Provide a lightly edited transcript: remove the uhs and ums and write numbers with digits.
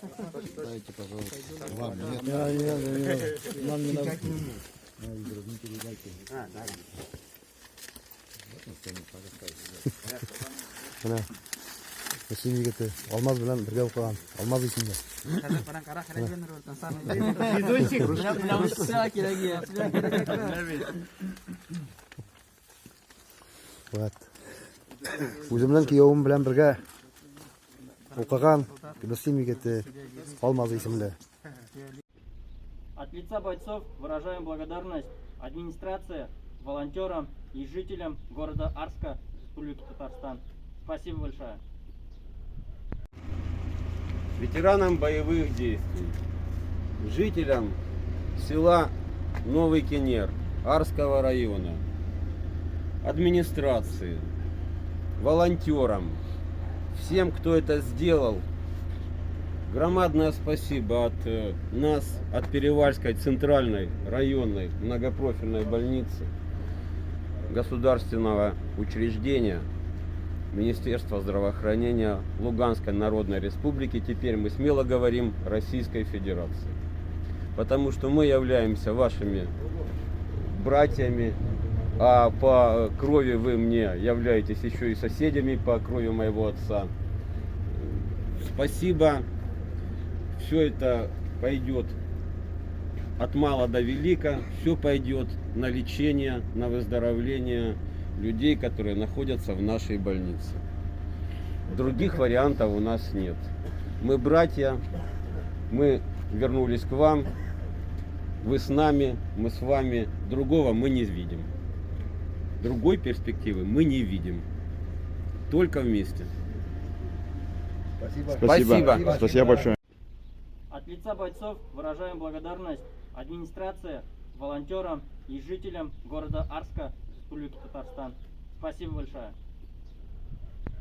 Дайте, пожалуйста. Вам нет. Нам не надо. Не передайте. Mana mesin yigiti olmaz bilan birga o'qigan. Olmaz ichimda. Вот. O'zim bilan kuyovim bilan birga o'qigan mesin yigiti olmaz ichimda. От лица бойцов выражаем благодарность администрации, волонтерам и жителям города Арска, Республики Татарстан. Спасибо большое. Ветеранам боевых действий, жителям села Новый Кенер Арского района, администрации, волонтерам, всем, кто это сделал, громадное спасибо от нас, от Перевальской центральной районной многопрофильной больницы, государственного учреждения, Министерства здравоохранения Луганской Народной Республики, теперь мы смело говорим Российской Федерации. Потому что мы являемся вашими братьями, а по крови вы мне являетесь еще и соседями по крови моего отца. Спасибо. Все это пойдет от мала до велика, все пойдет на лечение, на выздоровление людей, которые находятся в нашей больнице. Других вариантов у нас нет. Мы братья, мы вернулись к вам, вы с нами, мы с вами. Другого мы не видим. Другой перспективы мы не видим. Только вместе. Спасибо. Спасибо большое. От лица бойцов выражаем благодарность администрации, волонтерам и жителям города Арска, Республики Татарстан. Спасибо большое.